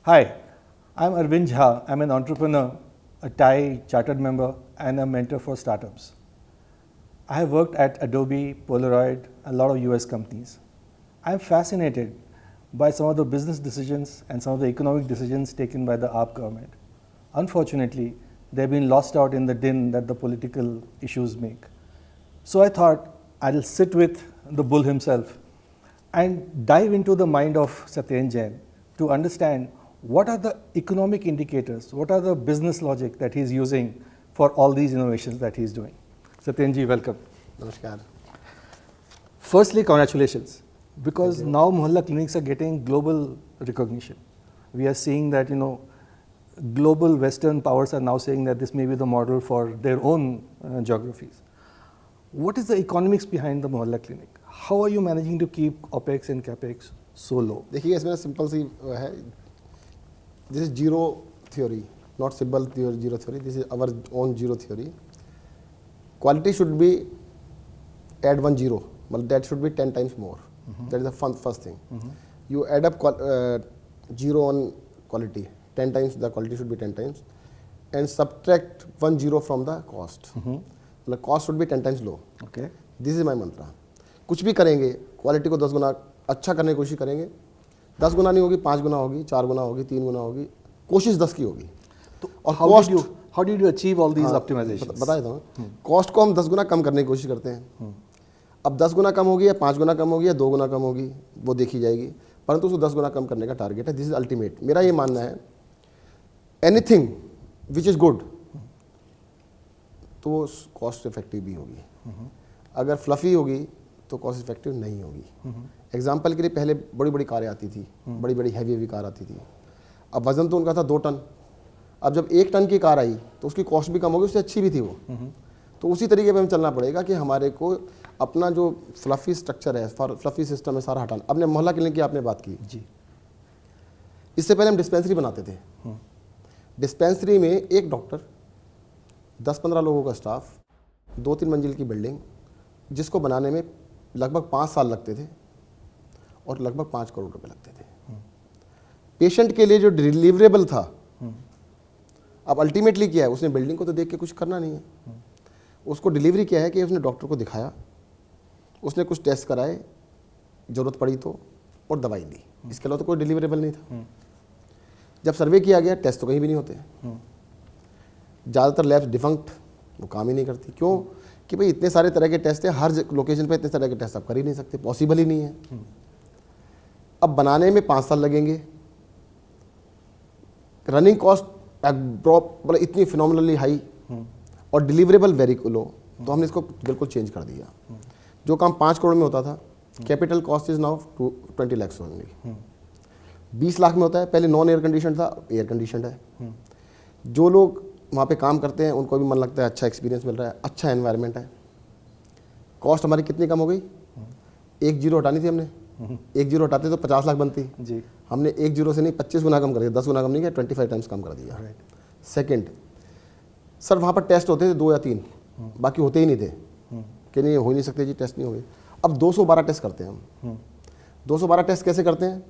Hi, I'm Arvind Jha. I'm an entrepreneur, a Thai chartered member, and a mentor for startups. I have worked at Adobe, Polaroid, a lot of US companies. I'm fascinated by some of the business decisions and some of the economic decisions taken by the AAP government. Unfortunately, they've been lost out in the din that the political issues make. So I thought I'll sit with the bull himself and dive into the mind of Satyen Jain to understand what are the economic indicators, what are the business logic that he's using for all these innovations that he's doing. Satyen ji, welcome. Namaskar. Firstly, congratulations, because now Mohalla clinics are getting global recognition. We are seeing that, global Western powers are now saying that this may be the model for their own geographies. What is the economics behind the Mohalla clinic? How are you managing to keep OPEX and CAPEX so low? देखिए इसमें simple सी है, this is zero theory, not simple zero theory, this is our own zero theory. Quality should be add 1 0, मतलब that should be 10 times more. That is the first thing. You add up 0 on quality 10 times, the quality should be 10 times, and subtract 1 0 from the cost. मतलब cost should be 10 times low. Okay. This is my mantra. कुछ भी करेंगे quality को 10 गुना अच्छा करने की कोशिश करेंगे. 10 गुना नहीं होगी, 5 गुना होगी, 4 गुना होगी, 3 गुना होगी, कोशिश 10 की होगी. तो और how did you achieve all these optimizations? बता देता हूँ. कॉस्ट को हम 10 गुना कम करने की कोशिश करते हैं. अब 10 गुना कम होगी या 5 गुना कम होगी या 2 गुना कम होगी, वो देखी जाएगी, परंतु उसको 10 गुना कम करने का टारगेट है. This is ultimate. मेरा ये मानना है, एनीथिंग विच इज़ गुड तो वो कॉस्ट इफेक्टिव भी होगी. अगर फ्लफी होगी तो कॉस्ट इफेक्टिव नहीं होगी. एग्जाम्पल के लिए पहले बड़ी बड़ी कारें आती थी, बड़ी बड़ी हैवी कार आती थी. अब वजन तो उनका था 2 टन. अब जब 1 टन की कार आई तो उसकी कॉस्ट भी कम होगी, उससे अच्छी भी थी वो. तो उसी तरीके पर हमें चलना पड़ेगा कि हमारे को अपना जो फ्लफी स्ट्रक्चर है, फ्लफी सिस्टम है, सारा हटाना. अपने मोहल्ला क्लिनिक की आपने बात की जी. इससे पहले हम डिस्पेंसरी बनाते थे. डिस्पेंसरी में एक डॉक्टर, 10-15 लोगों का स्टाफ, 2-3 मंजिल की बिल्डिंग, जिसको बनाने में लगभग 5 साल लगते थे और लगभग 5 करोड़ रुपए लगते थे. पेशेंट के लिए जो डिलीवरेबल था, अब अल्टीमेटली क्या है, उसने बिल्डिंग को तो देख के कुछ करना नहीं है. उसको डिलीवरी क्या है कि उसने डॉक्टर को दिखाया, उसने कुछ टेस्ट कराए, ज़रूरत पड़ी तो, और दवाई दी. इसके अलावा तो कोई डिलीवरेबल नहीं था. जब सर्वे किया गया, टेस्ट तो कहीं भी नहीं होते. ज़्यादातर लैब्स डिफंक्ट, वो काम ही नहीं करती. क्यों? कि भाई इतने सारे तरह के टेस्ट हैं, हर लोकेशन पे इतने तरह के टेस्ट आप कर ही नहीं सकते, पॉसिबल ही नहीं है. अब बनाने में 5 साल लगेंगे. रनिंग कॉस्ट मतलब इतनी फिनोमिनली हाई और डिलीवरेबल वेरी लो, तो हमने इसको बिल्कुल चेंज कर दिया. जो काम 5 करोड़ में होता था, capital cost is now 20 lakhs होंगे. 20 लाख में होता है. पहले नॉन एयर कंडीशन था, एयर कंडीशन है. जो लोग वहाँ पे काम करते हैं उनको भी मन लगता है, अच्छा एक्सपीरियंस मिल रहा है, अच्छा एनवायरनमेंट है. कॉस्ट हमारी कितनी कम हो गई? 1 0 हटानी थी हमने. 1 0 हटाते तो 50 लाख बनती जी. हमने 1 0 से नहीं 25 गुना कम कर दिया, 10 गुना कम नहीं किया, 25 टाइम्स कम कर दिया. सेकंड, सर वहाँ पर टेस्ट होते थे 2 या 3, बाकी होते ही नहीं थे. कि नहीं हो ही नहीं सकते जी, टेस्ट नहीं होंगे. अब 212 टेस्ट करते हैं हम. 212 टेस्ट कैसे करते हैं?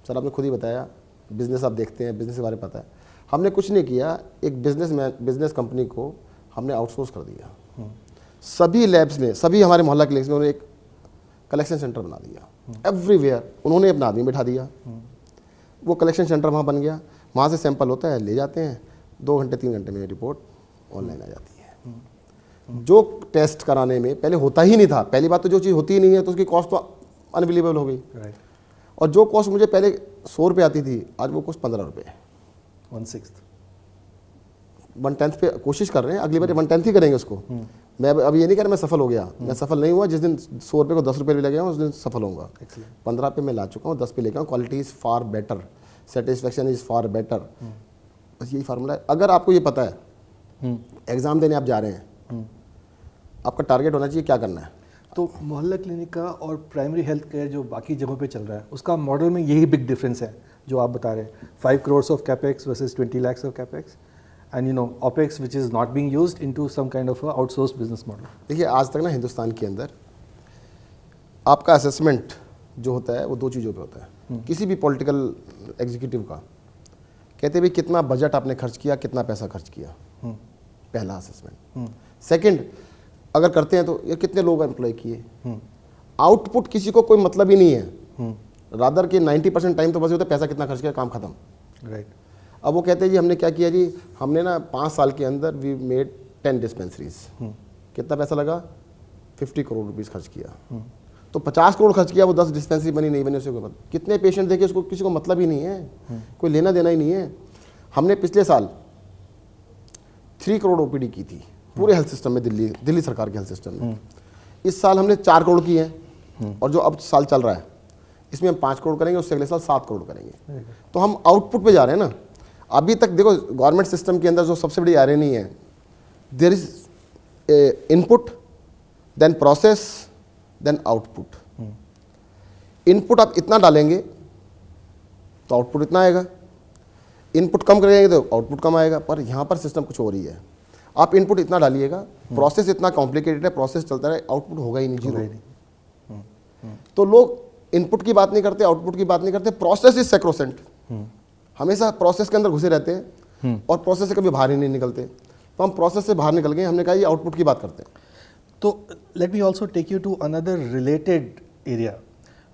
सर आपने खुद ही बताया, बिजनेस आप देखते हैं, बिजनेस के बारे में पता है. हमने कुछ नहीं किया, एक बिजनेस कंपनी को हमने आउटसोर्स कर दिया. सभी लैब्स में, सभी हमारे मोहल्ला क्लिनिक्स में उन्होंने एक कलेक्शन सेंटर बना दिया. एवरीवेयर उन्होंने अपना आदमी बैठा दिया. वो कलेक्शन सेंटर वहाँ बन गया. वहाँ से सैंपल होता है, ले जाते हैं, 2 घंटे 3 घंटे में रिपोर्ट ऑनलाइन आ जाती है. जो टेस्ट कराने में पहले होता ही नहीं था. पहली बात तो जो चीज़ होती ही नहीं है तो उसकी कॉस्ट तो अनबिलीवेबल हो गई. और जो कॉस्ट मुझे पहले 100 रुपये आती थी, आज वो कॉस्ट 15 रुपये है. 1/10 पे कोशिश कर रहे हैं. अगली बार 1/10 ही करेंगे उसको. मैं अब ये नहीं कह रहा मैं सफल हो गया. मैं सफल नहीं हुआ. जिस दिन 100 रुपये को 10 रुपये भी लगे उस दिन सफल होऊंगा. 15 पे मैं ला चुका हूँ, 10 पे लेकर. Quality is far better, satisfaction is far better. बस यही फार्मूला है. अगर आपको ये पता है, एग्ज़ाम देने आप जा रहे हैं, आपका टारगेट होना चाहिए क्या करना है. तो मोहल्ला क्लिनिक का और प्राइमरी हेल्थ केयर जो बाकी जगहों पे चल रहा है, उसका मॉडल में यही बिग डिफरेंस है जो आप बता रहे हैं. 5 crores of capex versus 20 lakhs of capex, and OPEX which is not being used into some kind of a outsourced business model. देखिए आज तक ना हिंदुस्तान के अंदर आपका असेसमेंट जो होता है वो 2 चीज़ों पे होता है. किसी भी पॉलिटिकल एग्जीक्यूटिव का, कहते भाई कितना बजट आपने खर्च किया, कितना पैसा खर्च किया, पहला असेसमेंट। सेकंड, अगर करते हैं तो ये कितने लोग एम्प्लॉय किए। आउटपुट किसी को कोई मतलब ही नहीं है, रादर के 90% टाइम तो बस होता है पैसा कितना खर्च किया, काम खत्म। राइट। अब वो कहते हैं जी हमने क्या किया जी, हमने ना 5 साल के अंदर वी मेड 10 डिस्पेंसरीज। कितना पैसा लगा, 50 करोड़ रुपीस खर्च किया। तो 50 करोड़ खर्च किया, वो 10 डिस्पेंसरी बनी नहीं बनी उसको मतलब, कितने पेशेंट देखे उसको किसी को मतलब ही नहीं है, कोई लेना देना ही नहीं है। हमने पिछले साल 3 करोड़ ओपीडी की थी पूरे हेल्थ सिस्टम में, दिल्ली सरकार के हेल्थ सिस्टम में। इस साल हमने 4 करोड़ की है, और जो अब साल चल रहा है इसमें हम 5 करोड़ करेंगे, उससे अगले साल 7 करोड़ करेंगे। तो हम आउटपुट पे जा रहे हैं ना। अभी तक देखो गवर्नमेंट सिस्टम के अंदर जो सबसे बड़ी आयरनी है, there is input then process then output. Input आप इतना डालेंगे तो आउटपुट इतना आएगा, इनपुट कम करेंगे तो आउटपुट कम आएगा। पर यहाँ पर सिस्टम कुछ हो रही है, आप इनपुट इतना डालिएगा, प्रोसेस इतना कॉम्प्लिकेटेड है, प्रोसेस चलता रहे, आउटपुट होगा ही नहीं, जीरो। तो लोग इनपुट की बात नहीं करते, आउटपुट की बात नहीं करते, प्रोसेस इज सैक्रोसेंट। हमेशा प्रोसेस के अंदर घुसे रहते हैं और प्रोसेस से कभी बाहर ही नहीं निकलते। तो हम प्रोसेस से बाहर निकल गए, हमने कहा ये आउटपुट की बात करते हैं। So let me also take you to another related area,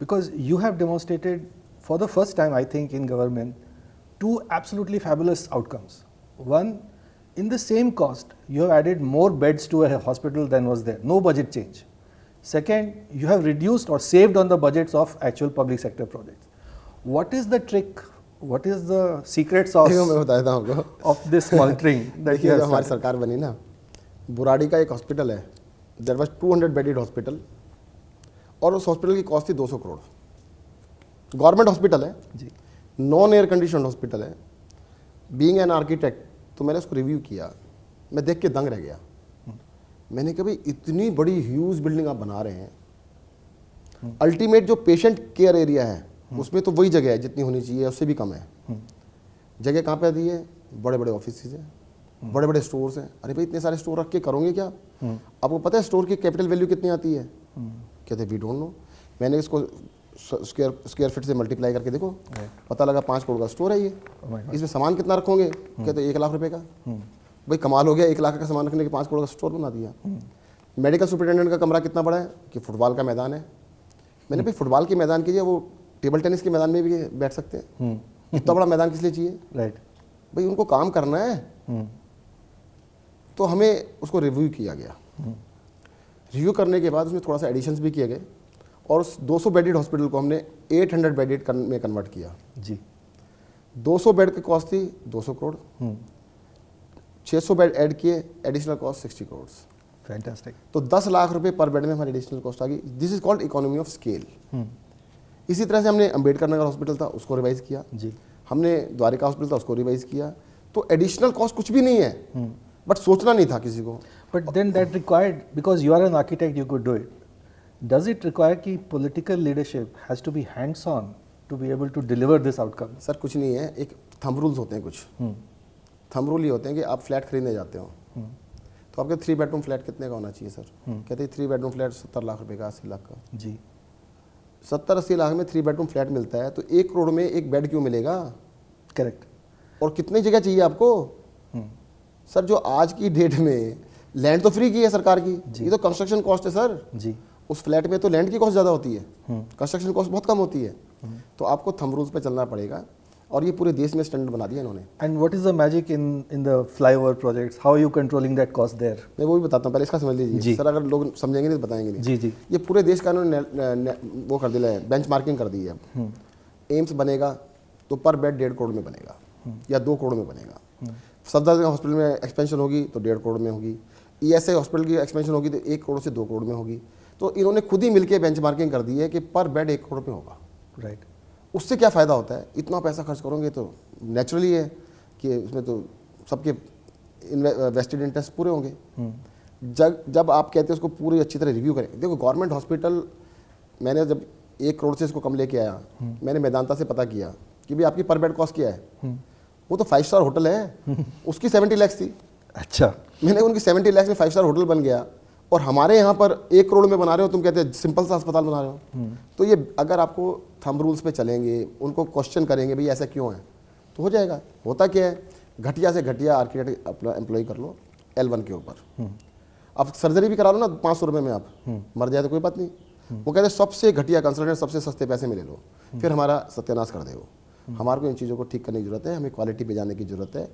because you have demonstrated for the first time, I think, in government, 2 absolutely fabulous outcomes. One, in the same cost, you have added more beds to a hospital than was there, no budget change. Second, you have reduced or saved on the budgets of actual public sector projects. What is the trick? What is the secret sauce मैं बताता हूँ आपको of this monitoring that you देखिए, have जब हमारी started? सरकार बनी ना, बुराड़ी का एक हॉस्पिटल है, देयर वाज 200 बेडेड हॉस्पिटल, और उस हॉस्पिटल की कॉस्ट थी 200 करोड़। गवर्नमेंट हॉस्पिटल है जी। नॉन एयर कंडीशन हॉस्पिटल है। बीइंग एन आर्किटेक्ट, तो मैंने उसको रिव्यू किया, मैं देख के दंग रह गया। मैंने कहा भाई इतनी बड़ी ह्यूज बिल्डिंग आप बना रहे हैं, अल्टीमेट जो पेशेंट केयर एरिया है उसमें तो वही जगह है जितनी होनी चाहिए, उससे भी कम है। जगह कहाँ पे दी है, बड़े बड़े ऑफिस है, बड़े बड़े स्टोर्स हैं। अरे भाई इतने सारे स्टोर रख के करोगे क्या? आपको पता है स्टोर की कैपिटल वैल्यू कितनी आती है? कहते वी डोंट नो। मैंने इसको स्क्वायर फीट से मल्टीप्लाई करके देखो, पता लगा 5 करोड़ का स्टोर है ये। इसमें सामान कितना रखोगे? कहते 1 लाख रुपए का। भाई कमाल हो गया, 1 लाख का सामान रखने के 5 करोड़ का स्टोर बना दिया। मेडिकल सुपरिटेंडेंट का कमरा कितना बड़ा है कि फुटबॉल का मैदान है। मैंने भाई फुटबॉल के मैदान के लिए वो टेबल टेनिस के मैदान में भी बैठ सकते हैं, इतना बड़ा मैदान किस लिए चाहिए? राइट। भाई उनको काम करना है। तो हमें उसको रिव्यू किया गया। रिव्यू करने के बाद उसमें थोड़ा सा एडिशंस भी किए गए, और उस 200 बेडेड हॉस्पिटल को हमने 800 बेडेड में कन्वर्ट किया। जी। 200 बेड की कॉस्ट थी 200 करोड़, 600 बेड ऐड किए, एडिशनल कॉस्ट 60 करोड़। फैंटास्टिक। तो 10 लाख रुपए पर बेड में हमारी एडिशनल कॉस्ट आ गई। This is called economy of scale. इसी तरह से हमने अंबेडकर नगर हॉस्पिटल था उसको रिवाइज किया जी। हमने द्वारिका हॉस्पिटल था उसको रिवाइज किया। तो एडिशनल कॉस्ट कुछ भी नहीं है, बट सोचना नहीं था किसी को। But then that required, because you are an architect, you could do it. Does it require कि political leadership has to be hands-on to be able to deliver this outcome? Sir कुछ नहीं है, एक थंब रूल्स होते हैं कुछ। Thumb rule ये होते हैं कि आप फ्लैट खरीदने जाते हो, तो आपके 3 बेडरूम फ्लैट कितने का होना चाहिए सर? कहते हैं 3 बेडरूम फ्लैट 70 लाख रुपए का, 80 लाख का। जी। 70-80 लाख में 3 बेडरूम फ्लैट मिलता है, तो 1 करोड़ में एक बेड क्यों मिलेगा? करेक्ट। और कितनी जगह चाहिए आपको? सर जो आज की डेट में लैंड तो फ्री की है सरकार की, ये तो कंस्ट्रक्शन कॉस्ट है सर। जी। उस फ्लैट में तो लैंड की कॉस्ट ज़्यादा होती है, कंस्ट्रक्शन कॉस्ट बहुत कम होती है। तो आपको थंब रूल्स पे चलना पड़ेगा, और ये पूरे देश में स्टैंडर्ड बना दिया इन्होंने। And what is the magic in the flyover projects? How are you controlling that cost there? मैं वो भी बताता हूँ, पहले इसका समझ लीजिए सर, अगर लोग समझेंगे नहीं तो बताएंगे नहीं। जी जी। ये पूरे देश का इन्होंने वो कर दिया है, बेंच मार्किंग कर दी है। अब एम्स बनेगा तो पर बेड 1.5 करोड़ में बनेगा या 2 करोड़ में बनेगा। सफदरजंग हॉस्पिटल में एक्सपेंशन होगी तो 1.5 करोड़ में होगी। ESI हॉस्पिटल की एक्सपेंशन होगी तो 1 करोड़ से 2 करोड़ में होगी। तो इन्होंने खुद ही मिलकर बेंच मार्किंग कर दी है कि पर बेड 1 करोड़ में होगा। राइट। उससे क्या फ़ायदा होता है? इतना पैसा खर्च करोगे तो नेचुरली है कि उसमें तो सबके वेस्टेड इंटरेस्ट पूरे होंगे। जब आप कहते हैं उसको पूरी अच्छी तरह रिव्यू करें। देखो गवर्नमेंट हॉस्पिटल, मैंने जब 1 करोड़ से इसको कम लेके आया, मैंने मेदांता से पता किया कि भाई आपकी पर बेड कॉस्ट क्या है। वो तो 5 स्टार होटल है, उसकी 70 लाख थी। अच्छा। मैंने उनकी 70 लाख में 5 स्टार होटल बन गया, और हमारे यहाँ पर 1 करोड़ में बना रहे हो, तुम कहते हैं सिंपल सा अस्पताल बना रहे हो। तो ये अगर आपको थंब रूल्स पे चलेंगे, उनको क्वेश्चन करेंगे भाई ऐसा क्यों है, तो हो जाएगा। होता क्या है, घटिया से घटिया आर्किटेक्ट अपना एम्प्लॉय कर लो L1 के ऊपर, अब सर्जरी भी करा लो ना 500 रुपये में, आप मर जाए तो कोई बात नहीं। वो कहते हैं सबसे घटिया कंसल्टेंट सबसे सस्ते पैसे में ले लो, फिर हमारा सत्यानाश कर दे। हमारे को इन चीज़ों को ठीक करने की जरूरत है, हमें क्वालिटी पे जाने की जरूरत है,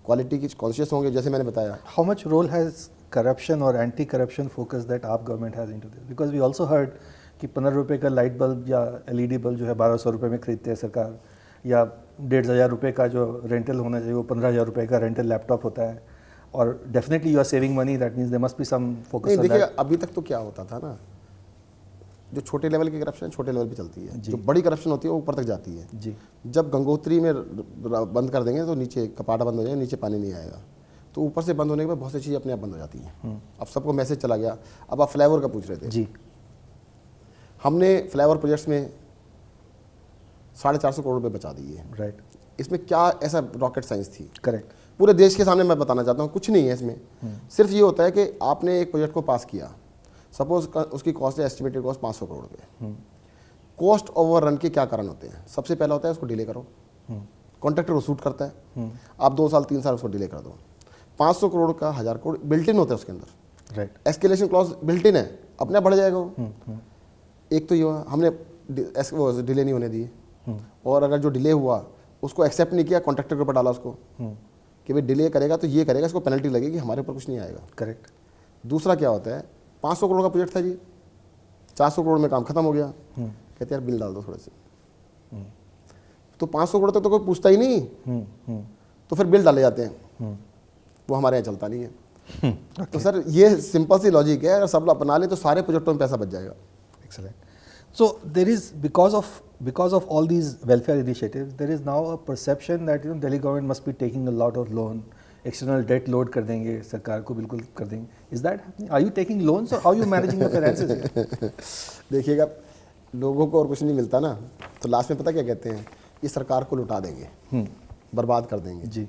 क्वालिटी की कॉन्शियस होंगे, जैसे मैंने बताया। How much role has corruption or anti-corruption focus that आप government has into this? Because we also heard कि 15 रुपए का लाइट बल्ब या LED बल्ब जो है 1200 रुपये में खरीदते हैं सरकार, या 1500 रुपये का जो रेंटल होना चाहिए वो 15,000 रुपये का रेंटल लैपटॉप होता है, और definitely you are saving money, that means there must be some focus on देखिए दैट। अभी तक तो क्या होता था ना, जो छोटे लेवल की करप्शन छोटे लेवल पे चलती है, जी। जो बड़ी करप्शन होती है वो ऊपर तक जाती है। जी जब गंगोत्री में बंद कर देंगे तो नीचे कपाटा बंद हो जाएगा, नीचे पानी नहीं आएगा, तो ऊपर से बंद होने के बाद बहुत सी चीज़ें अपने आप बंद हो जाती हैं। अब सबको मैसेज चला गया। अब आप फ्लाईओवर का पूछ रहे थे, जी हमने फ्लाईओवर प्रोजेक्ट्स में 450 करोड़ रुपए बचा दिए। राइट, इसमें क्या ऐसा रॉकेट साइंस थी? करेक्ट। पूरे देश के सामने मैं बताना चाहता हूँ, कुछ नहीं है इसमें। सिर्फ ये होता है कि आपने एक प्रोजेक्ट को पास किया, सपोज उसकी कॉस्ट है, एस्टिमेटेड कॉस्ट 500 करोड़ रुपये। कॉस्ट ओवर रन के क्या कारण होते हैं? सबसे पहला होता है उसको डिले करो, कॉन्ट्रैक्टर वो सूट करता है, आप 2 साल 3 साल उसको डिले कर दो। 500 करोड़ का 1000 करोड़ बिल्ट इन होता है उसके अंदर, right. Escalation clause built in है, अपने आप बढ़ जाएगा वो। एक तो ये हुआ, हमने डिले नहीं होने दिए, और अगर जो डिले हुआ उसको एक्सेप्ट नहीं किया, कॉन्ट्रैक्टर के ऊपर डाला उसको कि भाई डिले करेगा तो ये करेगा, इसको पेनल्टी लगेगी, हमारे ऊपर कुछ नहीं आएगा। करेक्ट। दूसरा क्या होता है, 500 करोड़ का प्रोजेक्ट था जी, 400 करोड़ में काम खत्म हो गया, कहते यार बिल डाल दो थोड़े से, तो 500 करोड़ तक तो कोई पूछता ही नहीं, तो फिर बिल डाले जाते हैं, वो हमारे यहाँ चलता नहीं है। तो सर ये सिंपल सी लॉजिक है, अगर सब लोग अपना ले तो सारे प्रोजेक्टों में पैसा बच जाएगा। Excellent. So there is, because of all these welfare initiatives, there is now a perception that Delhi government must be taking a lot of loan, external debt load कर देंगे सरकार को, बिल्कुल कर देंगे। Is that happening? Are you taking loans or how are you managing your finances here? देखिएगा, लोगों को और कुछ नहीं मिलता ना, तो लास्ट में पता क्या कहते हैं, ये सरकार को लुटा देंगे, बर्बाद कर देंगे। जी।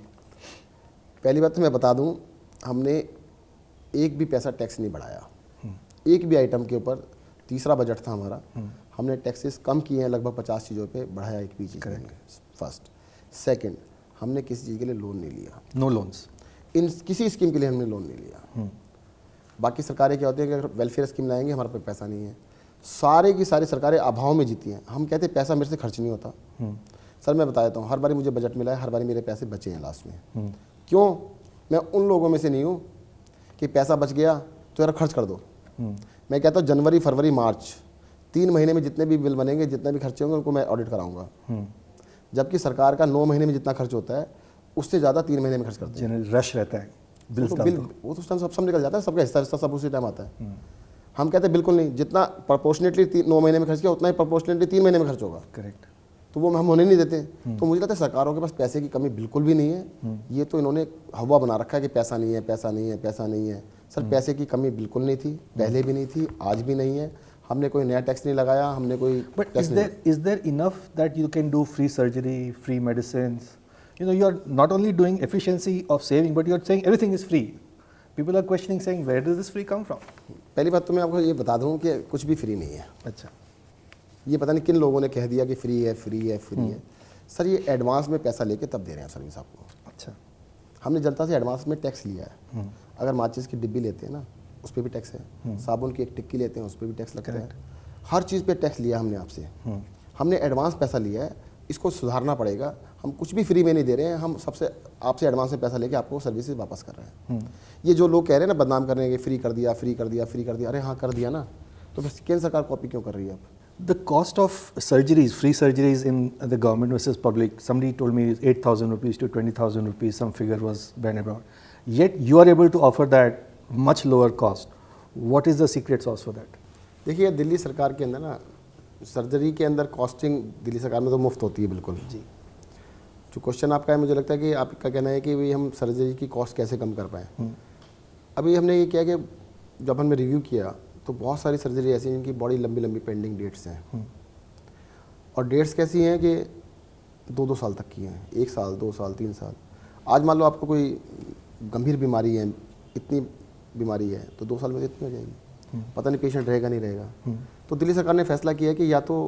पहली बात तो मैं बता दूं, हमने एक भी पैसा टैक्स नहीं बढ़ाया, एक भी आइटम के ऊपर। तीसरा बजट था हमारा, हमने टैक्सेस कम किए हैं लगभग 50 चीज़ों पे, बढ़ाया एक भी चीज़ नहीं। फर्स्ट। सेकंड, हमने किसी चीज़ के लिए लोन नहीं लिया, नो लोन्स, इन किसी स्कीम के लिए हमने लोन नहीं लिया। बाकी सरकारें क्या होती है कि अगर वेलफेयर स्कीम लाएंगे हमारे पास पैसा नहीं है, सारे की सारी सरकारें अभाव में जीती हैं। हम कहते हैं पैसा मेरे से खर्च नहीं होता। सर मैं बता देता हूँ, हर बारी मुझे बजट मिला है, हर बारी मेरे पैसे बचे हैं लास्ट में। क्यों? मैं उन लोगों में से नहीं हूँ कि पैसा बच गया तो यार खर्च कर दो। मैं कहता हूँ जनवरी फरवरी मार्च 3 महीने में जितने भी बिल बनेंगे, जितने भी खर्चे होंगे, उनको मैं ऑडिट कराऊंगा। जबकि सरकार का 9 महीने में जितना खर्च होता है उससे ज़्यादा 3 महीने में खर्च करते हैं। जनरल रश रहता है, बिल वो तो उस टाइम सब निकल जाता है, सबका हिस्सा सब उसी टाइम आता है। हम कहते हैं बिल्कुल नहीं, जितना प्रपोर्शनेटली 9 महीने में खर्च किया उतना ही प्रपोर्शनेटली 3 महीने में खर्च होगा। करेक्ट। तो वो हम होने नहीं देते। तो मुझे लगता है सरकारों के पास पैसे की कमी बिल्कुल भी नहीं है। ये तो इन्होंने हवा बना रखा है कि पैसा नहीं है, पैसा नहीं है, पैसा नहीं है। सर पैसे की कमी बिल्कुल नहीं थी, पहले भी नहीं थी, आज भी नहीं है। हमने कोई नया टैक्स नहीं लगाया, हमने कोई But is there enough that you can do free surgery, free medicines? You are not only doing efficiency of saving, but you are saying everything is free. People are questioning, saying, where does this free come from? पहली बात तो मैं आपको ये बता दूं कि कुछ भी फ्री नहीं है। अच्छा। ये पता नहीं किन लोगों ने कह दिया कि फ्री है, फ्री है, फ्री है। सर ये एडवांस में पैसा लेके तब दे रहे हैं सर्विस आपको। अच्छा। हमने जनता से एडवांस में टैक्स लिया है। अगर माचिस की डिब्बी लेते हैं ना, उस पर भी टैक्स है। साबुन की एक टिक्की लेते हैं, उस पर भी टैक्स लगता है। हर चीज़ पे टैक्स लिया हमने आपसे। हमने एडवांस पैसा लिया है, इसको सुधारना पड़ेगा। हम कुछ भी फ्री में नहीं दे रहे हैं, हम सबसे आपसे एडवांस में पैसा लेके आपको सर्विसेज वापस कर रहे हैं। ये जो लोग कह रहे हैं ना बदनाम करने के, फ्री कर दिया, फ्री कर दिया, फ्री कर दिया, अरे हाँ कर दिया ना, तो फिर केंद्र सरकार कॉपी क्यों कर रही है अब? The cost of surgeries, free surgeries in the government versus public, somebody told me is 8,000 rupees to 20,000 rupees, some figure was bandied about. Yet you are able to offer that much lower cost. What is the secret sauce for that? देखिए दिल्ली सरकार के अंदर ना, surgery के अंदर costing Delhi सरकार में तो मुफ्त होती है बिल्कुल जी। जो क्वेश्चन आपका है, मुझे लगता है कि आपका कहना है कि भाई हम सर्जरी की कॉस्ट कैसे कम कर पाएँ। अभी हमने ये किया कि जब हमने रिव्यू किया तो बहुत सारी सर्जरी ऐसी हैं जिनकी बड़ी लंबी लंबी पेंडिंग डेट्स हैं। और डेट्स कैसी हैं कि 2-2 साल तक की हैं, 1 साल, 2 साल, 3 साल। आज मान लो आपको कोई गंभीर बीमारी है, इतनी बीमारी है तो 2 साल में इतनी हो जाएगी, पता नहीं पेशेंट रहेगा नहीं रहेगा। तो दिल्ली सरकार ने फैसला किया कि या तो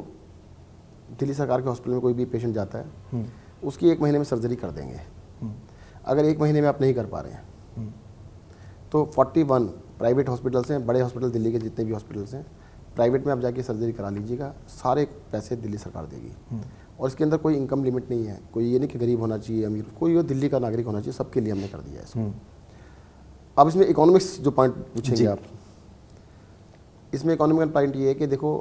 दिल्ली सरकार के हॉस्पिटल में कोई भी पेशेंट जाता है उसकी 1 महीने में सर्जरी कर देंगे। अगर 1 महीने में आप नहीं कर पा रहे हैं तो 41 प्राइवेट हॉस्पिटल्स हैं, बड़े हॉस्पिटल दिल्ली के जितने भी हॉस्पिटल्स हैं, प्राइवेट में आप जाके सर्जरी करा लीजिएगा, सारे पैसे दिल्ली सरकार देगी। और इसके अंदर कोई इनकम लिमिट नहीं है, कोई ये नहीं कि गरीब होना चाहिए अमीर, कोई वो दिल्ली का नागरिक होना चाहिए, सबके लिए हमने कर दिया है इसको। अब इसमें इकोनॉमिक्स जो पॉइंट पूछेंगे आप, इसमें इकोनॉमिकल पॉइंट ये है कि देखो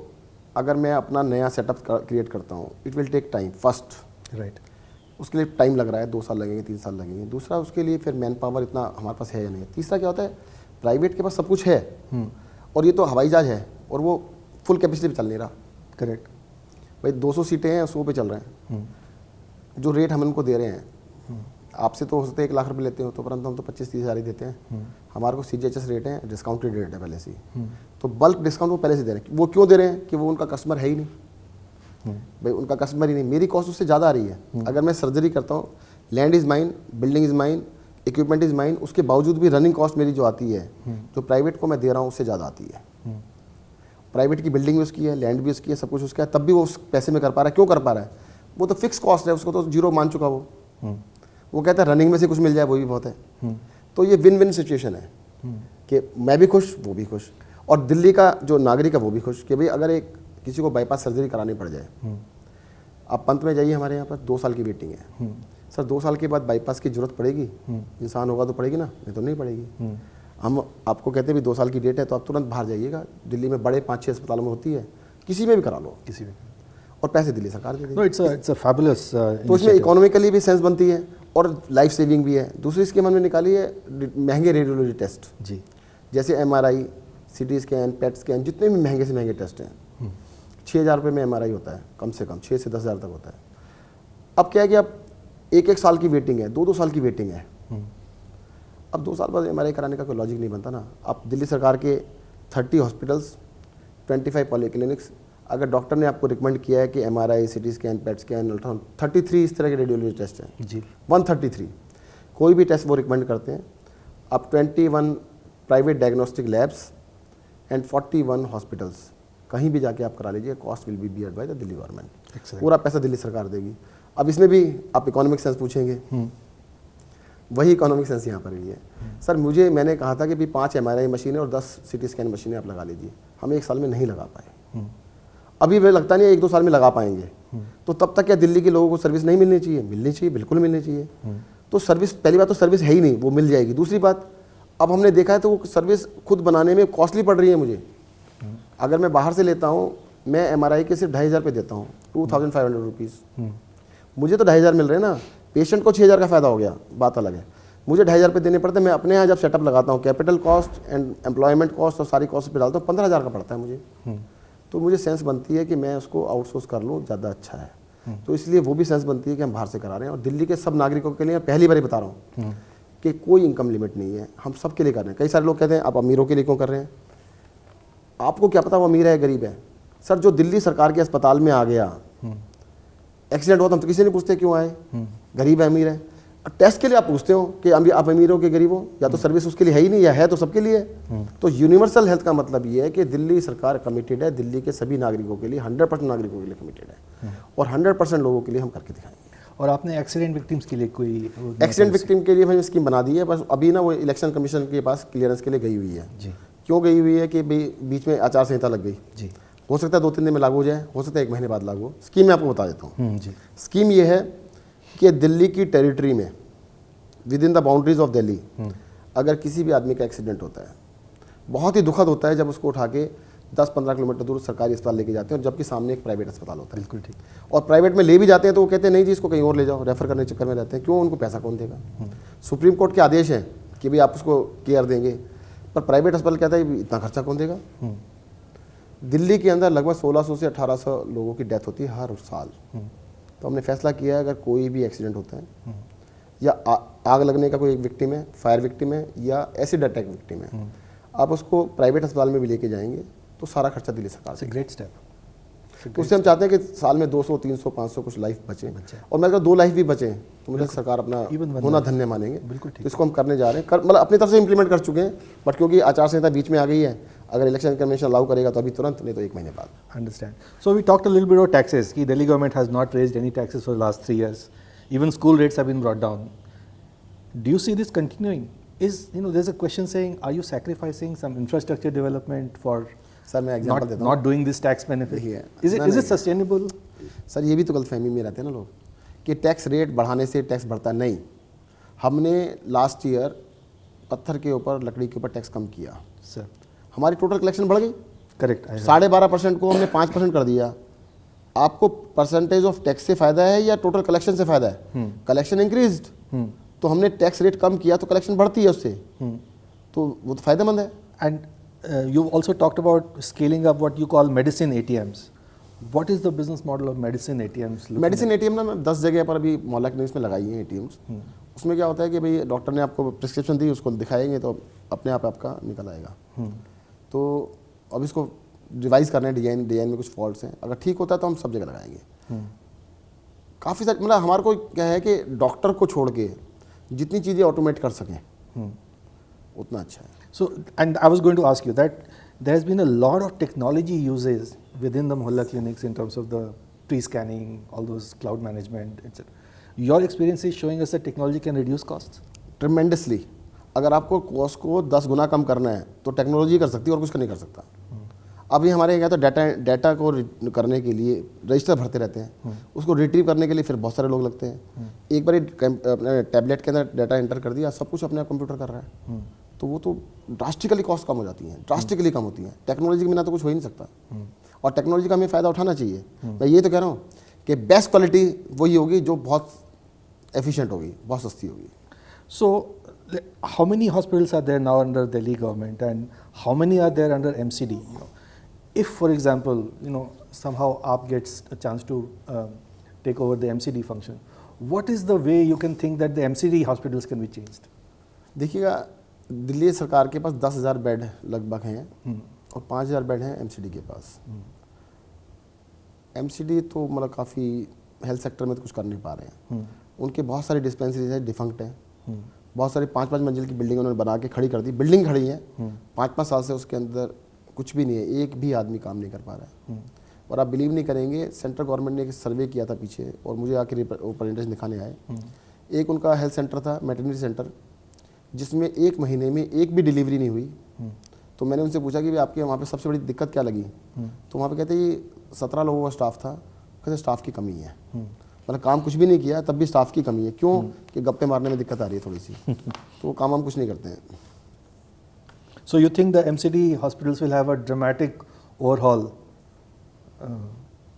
अगर मैं अपना नया सेटअप क्रिएट करता हूँ, it will take time first, right, उसके लिए टाइम लग रहा है, 2 साल लगेंगे, 3 साल लगेंगे। दूसरा उसके लिए फिर मैन पावर इतना हमारे पास है या नहीं। तीसरा क्या होता है, प्राइवेट के पास सब कुछ है और ये तो हवाई जहाज है और वो फुल कैपेसिटी पे चल नहीं रहा। करेक्ट भाई 200 सीटें हैं, 100 पे चल रहे हैं। जो रेट हम उनको दे रहे हैं, आपसे तो हो सकता है 1 लाख रुपए लेते हो, तो परंतु हम तो 25-30 हज़ार ही देते हैं। हमारे को CGHS रेट है, डिस्काउंटेड रेट है पहले से ही, तो बल्क डिस्काउंट वो पहले से दे रहे हैं। वो क्यों दे रहे हैं कि वो उनका कस्टमर है ही नहीं, भाई उनका कस्टमर ही नहीं, मेरी कॉस्ट उससे ज़्यादा आ रही है। अगर मैं सर्जरी करता हूँ, land is mine, building is mine, equipment is mine, उसके बावजूद भी रनिंग कॉस्ट मेरी जो आती है, जो प्राइवेट को मैं दे रहा हूँ उससे ज़्यादा आती है। प्राइवेट की बिल्डिंग भी उसकी है, लैंड भी उसकी है, सब कुछ उसका है, तब भी वो उस पैसे में कर पा रहा है। क्यों कर पा रहा है, वो तो फिक्स कॉस्ट है, उसको तो 0 मान चुका वो कहता है रनिंग में से कुछ मिल जाए वो भी बहुत है। तो ये विन विन सिचुएशन है कि मैं भी खुश, वो भी खुश, और दिल्ली का जो नागरिक है वो भी खुश कि भाई अगर एक किसी को बाईपास सर्जरी करानी पड़ जाए, आप पंत में जाइए, हमारे यहाँ पर 2 साल की वेटिंग है। सर 2 साल के बाद बाईपास की जरूरत पड़ेगी, इंसान होगा तो पड़ेगी ना, नहीं तो नहीं पड़ेगी। हम आपको कहते हैं भी 2 साल की डेट है तो आप तुरंत बाहर जाइएगा, दिल्ली में बड़े 5-6 अस्पतालों में होती है, किसी में भी करा लो, किसी में, और पैसे दिल्ली सरकार दे देगी। नो इट्स अ फैबुलस, तो इसमें इकोनॉमिकली भी सेंस बनती है और लाइफ सेविंग भी है। दूसरी स्कीम हमने निकाली है महंगे रेडियोलॉजी टेस्ट, जी, जैसे MRI, CT scan, PET scan, जितने भी महंगे से महंगे टेस्ट हैं, 6,000 रुपये में MRI होता है, कम से कम 6 से 10 हज़ार तक होता है। अब क्या है कि अब 1-1 साल की वेटिंग है, 2-2 साल की वेटिंग है। अब 2 साल बाद MRI कराने का कोई लॉजिक नहीं बनता ना। अब दिल्ली सरकार के 30 हॉस्पिटल्स, 25 पॉलीक्लिनिक्स, अगर डॉक्टर ने आपको रिकमेंड किया है कि MRI, CT scan, PET scan, ultrasound, 33 इस तरह के रेडियोलॉजी टेस्ट हैं जी, 133 कोई भी टेस्ट वो रिकमेंड करते हैं। अब 21 private diagnostic labs and 41 hospitals, कहीं भी जाके आप करा लीजिए, cost will be bear by the Delhi government, पूरा पैसा दिल्ली सरकार देगी। अब इसमें भी आप इकोनॉमिक सेंस पूछेंगे, वही इकोनॉमिक सेंस यहाँ पर भी है। सर मैंने कहा था कि भी 5 MRI मशीनें और 10 CT स्कैन मशीनें आप लगा लीजिए, हम 1 साल में नहीं लगा पाए। अभी वे लगता नहीं है 1-2 साल में लगा पाएंगे, तो तब तक क्या दिल्ली के लोगों को सर्विस नहीं मिलनी चाहिए? मिलनी चाहिए, बिल्कुल मिलनी चाहिए। तो सर्विस, पहली बात तो सर्विस है ही नहीं, वो मिल जाएगी। दूसरी बात, अब हमने देखा है तो वो सर्विस खुद बनाने में कॉस्टली पड़ रही है मुझे। अगर मैं बाहर से लेता हूँ, मैं MRI के सिर्फ 2,500 पे देता हूँ, 2,500 रुपीज़, मुझे तो 2,500 मिल रहे हैं ना, पेशेंट को 6,000 का फ़ायदा हो गया, बात अलग है। मुझे 2,500 रुपये देने पड़ते हैं, मैं अपने यहाँ जब सेटअप लगाता हूँ, capital cost and employment cost और सारी कॉस्ट पे डालता हूँ, 15,000 का पड़ता है मुझे। तो मुझे सेंस बनती है कि मैं उसको आउटसोर्स कर लूँ, ज़्यादा अच्छा है। तो इसलिए वो भी सेंस बनती है कि हम बाहर से करा रहे हैं। और दिल्ली के सब नागरिकों के लिए पहली बार ही बता रहा हूँ कि कोई इनकम लिमिट नहीं है, हम सब के लिए कर रहे हैं। कई सारे लोग कहते हैं आप अमीरों के लिए क्यों कर रहे हैं? आपको क्या पता वो अमीर है गरीब है? सर जो दिल्ली सरकार के अस्पताल में आ गया, एक्सीडेंट हुआ तो हम तो किसी नहीं पूछते क्यों आए, गरीब है अमीर है। टेस्ट के लिए आप पूछते हो कि आप अमीर हो कि गरीब हो, या तो सर्विस उसके लिए है ही नहीं, या है तो सबके लिए। तो यूनिवर्सल हेल्थ का मतलब ये है कि दिल्ली सरकार कमिटेड है, दिल्ली के सभी नागरिकों के लिए, 100% नागरिकों के लिए कमिटेड है, और 100% लोगों के लिए हम करके दिखाएंगे। और आपने एक्सीडेंट विक्टिम्स के लिए कोई एक्सीडेंट विक्टिम के लिए हमने स्कीम बना दी है, बस अभी ना वो इलेक्शन कमीशन के पास क्लियरेंस के लिए गई हुई है। जी, क्यों गई हुई है कि बीच में आचार संहिता लग गई। जी, हो सकता है 2-3 दिन में लागू हो जाए, हो सकता है 1 महीने बाद लागू हो। स्कीम मैं आपको बता देता हूँ। जी, स्कीम ये है कि दिल्ली की टेरिटरी में, with in the boundaries of Delhi, अगर किसी भी आदमी का एक्सीडेंट होता है, बहुत ही दुखद होता है जब उसको उठा के 10-15 किलोमीटर दूर सरकारी अस्पताल लेके जाते हैं, और जबकि सामने एक प्राइवेट अस्पताल होता है। बिल्कुल ठीक। और प्राइवेट में ले भी जाते हैं तो वो कहते हैं नहीं जी इसको कहीं और ले जाओ, रेफर करने के चक्कर में रहते हैं। क्यों? उनको पैसा कौन देगा? सुप्रीम कोर्ट के आदेश हैं कि भाई आप उसको केयर देंगे, पर प्राइवेट अस्पताल कहता है इतना खर्चा कौन देगा? दिल्ली के अंदर लगभग 1600 से 1800 लोगों की डेथ होती है हर साल। तो हमने फैसला किया है अगर कोई भी एक्सीडेंट होता है, या आग लगने का कोई एक विक्टिम है, फायर विक्टिम है, या एसिड अटैक विक्टिम है, आप उसको प्राइवेट अस्पताल में भी लेके जाएंगे तो सारा खर्चा दिल्ली सरकार से। Great step. तो उससे हम चाहते हैं कि साल में 200, 300, 500 कुछ लाइफ बचे, और मैं अगर 2 लाइफ भी बचें तो मुझे सरकार अपना Even one होना धन्य मानेंगे। बिल्कुल ठीक तो इसको हम करने जा रहे हैं, मतलब अपनी तरफ से इम्प्लीमेंट कर चुके हैं, बट क्योंकि आचार संहिता बीच में आ गई है, अगर इलेक्शन कमीशन अलाउ करेगा तो अभी तुरंत, नहीं तो 1 महीने बाद। Understand. So we talked a little bit about taxes. Ki Delhi government has not raised any taxes for the last 3 years. Even school rates have been brought down. Do you see this continuing? There's a question saying, are you sacrificing some infrastructure development for sir मैं example देता हूँ, not doing this tax benefit? देखिए, Is it sustainable? Sir ये भी तो गलतफहमी में रहते हैं ना लोग कि टैक्स रेट बढ़ाने से टैक्स बढ़ता नहीं। हमने लास्ट ईयर पत्थर के ऊपर, लकड़ी के ऊपर टैक्स कम किया, Sir, हमारी टोटल कलेक्शन बढ़ गई। correct. I heard. 12.5% को हमने 5% कर दिया। आपको परसेंटेज ऑफ टैक्स से फायदा है या टोटल कलेक्शन से फायदा है? कलेक्शन इंक्रीज्ड, तो हमने टैक्स रेट कम किया तो कलेक्शन बढ़ती है उससे, तो वो तो फायदेमंद है। And you've also talked about scaling up what you call medicine ATMs. What is the business model of medicine ATMs? looking medicine ATM ना मैं 10 जगह पर अभी मोहल्ला क्लिनिक्स में लगाई हैं एटीएम्स। उसमें क्या होता है कि भाई डॉक्टर ने आपको प्रिस्क्रिप्शन दी, उसको दिखाएंगे तो अपने आप आपका निकल आएगा। तो अब इसको रिवाइज करना है, डिजाइन में कुछ फॉल्ट्स हैं, अगर ठीक होता है तो हम सब जगह लगाएंगे। काफ़ी सारे, मतलब हमारे को क्या है कि डॉक्टर को छोड़ के जितनी चीज़ें ऑटोमेट कर सकें उतना अच्छा है। So, and I was going to ask you that there has been a lot of technology uses within the Mohalla clinics in terms of the pre-scanning, all those cloud management, etc. Your experience is showing us that technology can reduce costs? Tremendously. अगर आपको cost को 10 गुना कम करना है तो technology कर सकती है और कुछ नहीं कर सकता। अभी हमारे यहाँ तो डाटा को करने के लिए रजिस्टर भरते रहते हैं, उसको रिट्रीव करने के लिए फिर बहुत सारे लोग लगते हैं। एक बार अपने टैबलेट के अंदर डाटा एंटर कर दिया, सब कुछ अपने आप कंप्यूटर कर रहा है, तो वो तो ड्रास्टिकली कॉस्ट कम हो जाती हैं, ड्रास्टिकली कम होती हैं। टेक्नोलॉजी के बिना तो कुछ हो ही नहीं सकता, और टेक्नोलॉजी का हमें फ़ायदा उठाना चाहिए। मैं ये तो कह रहा हूँ कि बेस्ट क्वालिटी वही होगी जो बहुत एफिशिएंट होगी, बहुत सस्ती होगी। So, how many hospitals are there now under Delhi government, and how many are there under MCD? If, for example, somehow AAP gets a chance to take over the MCD function, what is the way you can think that the MCD hospitals can be changed? देखिएगा, दिल्ली सरकार के पास 10,000 bed लगभग हैं और 5,000 bed हैं MCD के पास। MCD तो मतलब काफ़ी हेल्थ सेक्टर में तो कुछ कर नहीं पा रहे हैं। उनके बहुत सारी डिस्पेंसरीज हैं, डिफंक्ट हैं, बहुत सारी 5-5 मंजिल की बिल्डिंग उन्होंने बना के खड़ी कर दी, बिल्डिंग खड़ी है, 5-5 साल से उसके अंदर कुछ भी नहीं है, एक भी आदमी काम नहीं कर पा रहा है। और आप बिलीव नहीं करेंगे, सेंट्रल गवर्नमेंट ने एक सर्वे किया था पीछे और मुझे आके प्रेजेंटेशन दिखाने आए। एक उनका हेल्थ सेंटर था, मैटरनिटी सेंटर, जिसमें 1 महीने में एक भी डिलीवरी नहीं हुई। तो मैंने उनसे पूछा कि आपके वहाँ पे सबसे बड़ी दिक्कत क्या लगी? तो वहाँ पे कहते ये 17 लोगों का स्टाफ था, कहते स्टाफ की कमी है, मतलब काम कुछ भी नहीं किया तब भी स्टाफ की कमी है। क्यों? कि गप्पे मारने में दिक्कत आ रही है थोड़ी सी, तो वो काम हम कुछ नहीं करते हैं। So you think the MCD hospitals will have a dramatic overhaul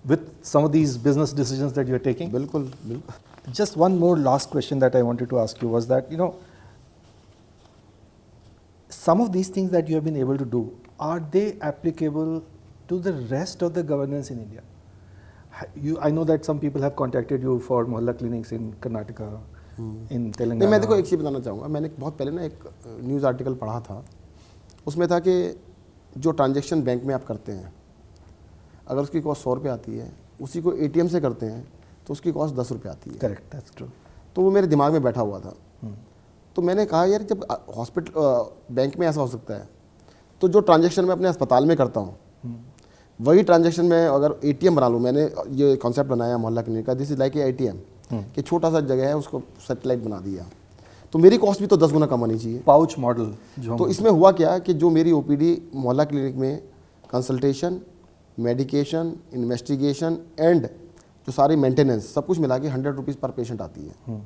with some of these business decisions that you are taking? बिल्कुल बिल्कुल। Just one more last question that I wanted to ask you was that, some of these things that you have been able to do, are they applicable to the rest of the governance in India? I know that some people have contacted you for Mohalla clinics in Karnataka, in Telangana. नहीं, मैं देखो एक चीज़ बताना चाहूँगा। मैंने बहुत पहले ना एक न्यूज़ आर्टिकल पढ़ा था, उसमें था कि जो ट्रांजैक्शन बैंक में आप करते हैं, अगर उसकी कॉस्ट 100 रुपये आती है, उसी को एटीएम से करते हैं तो उसकी कॉस्ट 10 रुपये आती है। Correct, that's true. तो वो मेरे दिमाग में बैठा हुआ था। तो मैंने कहा यार, जब हॉस्पिटल बैंक में ऐसा हो सकता है, तो जो ट्रांजैक्शन मैं अपने अस्पताल में करता हूँ वही ट्रांजैक्शन में अगर एटीएम बना लूँ, मैंने ये कॉन्सेप्ट बनाया मोहल्ला क्लिनिक का, this is like a ATM, कि छोटा सा जगह है उसको सैटेलाइट बना दिया, तो मेरी कॉस्ट भी तो 10 गुना कम होनी चाहिए। पाउच मॉडल तो इसमें हुआ क्या कि जो मेरी ओपीडी मोहल्ला क्लिनिक में कंसल्टेशन, मेडिकेशन, इन्वेस्टिगेशन एंड जो सारी मेंटेनेंस सब कुछ मिला के 100 रुपीज़ पर पेशेंट आती है,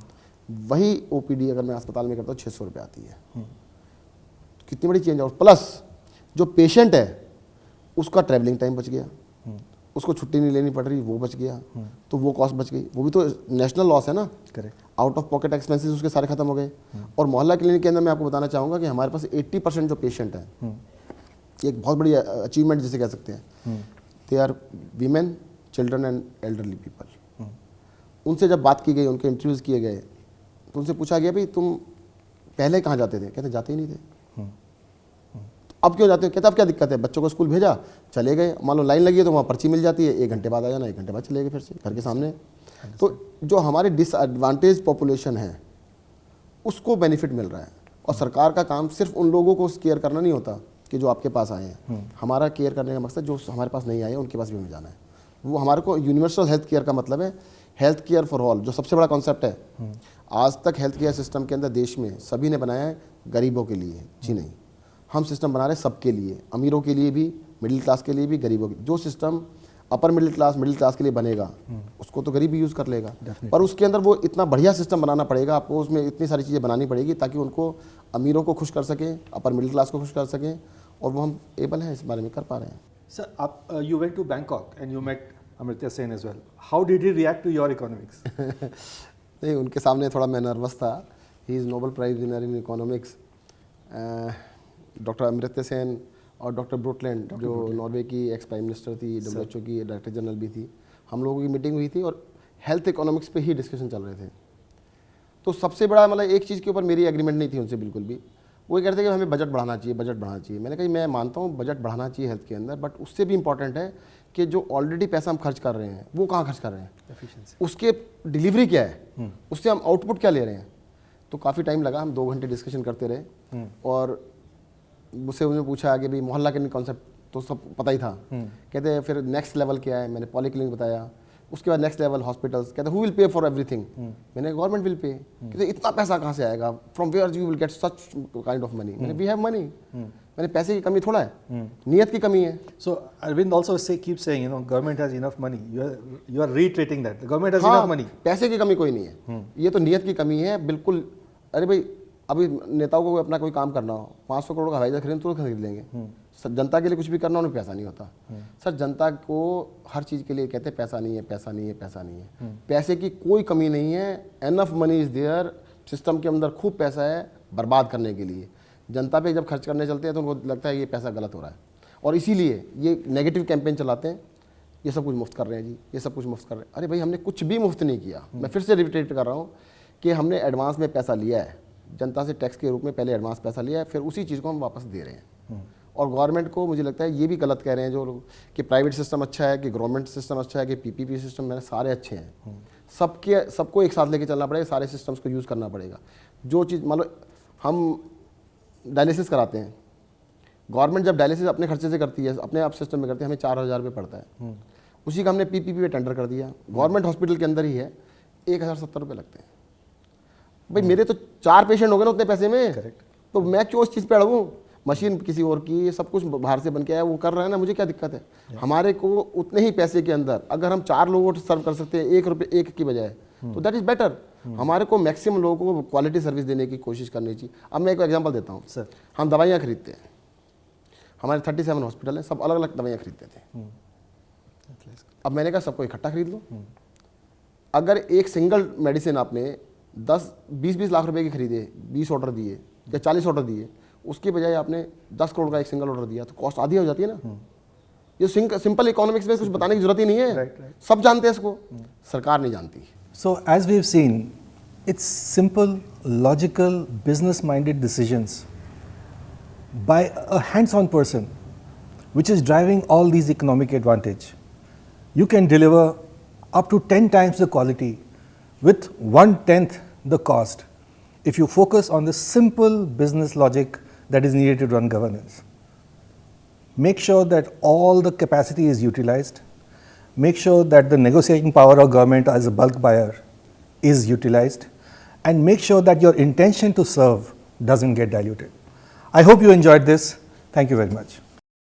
वही ओपीडी अगर मैं अस्पताल में करता हूँ 600 रुपये आती है। कितनी बड़ी चेंज है। प्लस जो पेशेंट है उसका ट्रैवलिंग टाइम बच गया, उसको छुट्टी नहीं लेनी पड़ रही, वो बच गया, तो वो कॉस्ट बच गई। वो भी तो नेशनल लॉस है ना। Correct. Out of pocket expenses उसके सारे खत्म हो गए। और मोहल्ला क्लिनिक के अंदर मैं आपको बताना चाहूँगा कि हमारे पास 80% जो पेशेंट हैं, एक बहुत बड़ी अचीवमेंट जिसे कह सकते हैं, they are women, children and elderly people. उनसे जब बात की गई, उनके इंटरव्यूज़ किए गए, तो उनसे पूछा गया भाई तुम पहले कहाँ जाते थे? कहते जाते ही नहीं थे। तो अब क्यों जाते हो? कहते अब क्या दिक्कत है, बच्चों को स्कूल भेजा, चले गए, मान लो लाइन लगी है तो वहाँ पर्ची मिल जाती है, 1 घंटे बाद आ जाना, 1 घंटे बाद चले गए फिर से घर के सामने। तो जो हमारे डिसएडवांटेज पॉपुलेशन है उसको बेनिफिट मिल रहा है। और सरकार का काम सिर्फ उन लोगों को केयर करना नहीं होता कि जो आपके पास आए हैं, हमारा केयर करने का मकसद जो हमारे पास नहीं आए हैं उनके पास भी हमें जाना है। वो हमारे को यूनिवर्सल हेल्थ केयर का मतलब है हेल्थ केयर फॉर ऑल, जो सबसे बड़ा कॉन्सेप्ट है। आज तक हेल्थ केयर सिस्टम के अंदर देश में सभी ने बनाया है गरीबों के लिए, जी नहीं, हम सिस्टम बना रहे हैं सबके लिए, अमीरों के लिए भी, मिडिल क्लास के लिए भी, गरीबों के। जो सिस्टम अपर मिडिल क्लास के लिए बनेगा उसको तो गरीब भी यूज़ कर लेगा, पर उसके अंदर वो इतना बढ़िया सिस्टम बनाना पड़ेगा आपको, उसमें इतनी सारी चीज़ें बनानी पड़ेगी ताकि उनको अमीरों को खुश कर सकें, अपर मिडिल क्लास को खुश कर सकें, और वो हम एबल हैं इस बारे में कर पा रहे हैं। Sir, you went to Bangkok and you met Amartya Sen as well. How did he react to your economics? नहीं, उनके सामने थोड़ा मैं नर्वस था। He is Nobel prize winner in economics. Doctor Amartya Sen और डॉक्टर ब्रुटलैंड जो नॉर्वे की ex prime minister थी, WHO की डायरेक्टर जनरल भी थी, हम लोगों की मीटिंग हुई थी और हेल्थ इकोनॉमिक्स पे ही डिस्कशन चल रहे थे। तो सबसे बड़ा मतलब एक चीज़ के ऊपर मेरी एग्रीमेंट नहीं थी उनसे बिल्कुल भी। वो कहते थे कि हमें बजट बढ़ाना चाहिए, बजट बढ़ाना चाहिए। मैंने कहा मैं मानता हूँ बजट बढ़ाना चाहिए हेल्थ के अंदर, बट उससे भी इंपॉर्टेंट है कि जो ऑलरेडी पैसा हम खर्च कर रहे हैं वो कहाँ खर्च कर रहे हैं, उसके डिलीवरी क्या है, उससे हम आउटपुट क्या ले रहे हैं। तो काफ़ी टाइम लगा, हम 2 घंटे डिस्कशन करते रहे और मुझसे उन्होंने पूछा कि भाई मोहल्ला क्लिनिक कॉन्सेप्ट तो सब पता ही था। कहते हैं फिर नेक्स्ट लेवल क्या है, मैंने पॉलीक्लिनिक बताया। उसके बाद नेक्स्ट लेवल हॉस्पिटल्स, कहते who will pay for everything, मैंने गवर्नमेंट विल पे। कहते इतना पैसा कहाँ से आएगा, from where you will get such kind of money. मैंने वी हैव मनी, मैंने पैसे की कमी थोड़ा है, नियत की कमी है। So Arvind also keeps saying, you know, government has enough money. You are reiterating that the government has enough money. पैसे की कमी कोई नहीं है, ये तो नियत की कमी है बिल्कुल। अरे भाई अभी नेताओं को अपना कोई काम करना हो, 500 करोड़ का हवाई जहाज खरीद तुरंत खरीद लेंगे। जनता के लिए कुछ भी करना उन्हें पैसा नहीं होता। सर जनता को हर चीज़ के लिए कहते हैं पैसा नहीं है, पैसा नहीं है, पैसा नहीं है। पैसे की कोई कमी नहीं है, enough money is there, system के अंदर खूब पैसा है बर्बाद करने के लिए। जनता पे जब खर्च करने चलते हैं तो उनको लगता है ये पैसा गलत हो रहा है, और इसीलिए ये नेगेटिव कैंपेन चलाते हैं, ये सब कुछ मुफ्त कर रहे हैं जी, ये सब कुछ मुफ्त कर रहे हैं। अरे भाई हमने कुछ भी मुफ्त नहीं किया। मैं फिर से रिपीट कर रहा हूँ कि हमने एडवांस में पैसा लिया है, जनता से टैक्स के रूप में पहले एडवांस पैसा लिया है, फिर उसी चीज़ को हम वापस दे रहे हैं। और गवर्नमेंट को मुझे लगता है ये भी गलत कह रहे हैं जो लोग कि प्राइवेट सिस्टम अच्छा है, कि गवर्नमेंट सिस्टम अच्छा है, कि PPP सिस्टम, मैंने सारे अच्छे हैं। सबको एक साथ लेके चलना पड़ेगा, सारे सिस्टम्स को यूज़ करना पड़ेगा। जो चीज़ मान लो हम डायलिसिस कराते हैं, गवर्नमेंट जब डायलिसिस अपने खर्चे से करती है, अपने आप सिस्टम में करती है, हमें 4000 रुपये पड़ता है। उसी का हमने PPP पे टेंडर कर दिया, गवर्नमेंट हॉस्पिटल के अंदर ही है, 1070 रुपये लगते हैं। भाई मेरे तो 4 पेशेंट हो गए ना उतने पैसे में। करेक्ट। तो मैं क्यों उस चीज़ पे अड़ूँ? मशीन किसी और की, सब कुछ बाहर से बन के आया, वो कर रहा है ना, मुझे क्या दिक्कत है। हमारे को उतने ही पैसे के अंदर अगर हम 4 लोगों को सर्व कर सकते हैं 1 रुपये एक की बजाय, तो दैट इज़ बेटर। हमारे को मैक्सिमम लोगों को क्वालिटी सर्विस देने की कोशिश करनी चाहिए। अब मैं एक एग्जांपल देता हूँ सर, हम दवाइयाँ खरीदते हैं, हमारे 37 हॉस्पिटल हैं, सब अलग अलग दवाइयाँ खरीदते थे। अब मैंने कहा सबको इकट्ठा खरीद लो। अगर एक सिंगल मेडिसिन आपने 10-20 लाख रुपए की खरीदे, 20 ऑर्डर दिए या 40 ऑर्डर दिए, उसके बजाय आपने 10 करोड़ का एक सिंगल ऑर्डर दिया, तो कॉस्ट आधी हो जाती है ना। ये सिंपल इकोनॉमिक्स में कुछ बताने की जरूरत ही नहीं है, सब जानते हैं इसको, सरकार नहीं जानती। So as we've seen, it's simple, logical, business-minded decisions by a hands-on person which is driving all these economic advantage. You can deliver up to 10 times the quality with 1/10 the cost if you focus on the simple business logic that is needed to run governance. Make sure that all the capacity is utilized. Make sure that the negotiating power of government as a bulk buyer is utilized, and make sure that your intention to serve doesn't get diluted. I hope you enjoyed this. Thank you very much.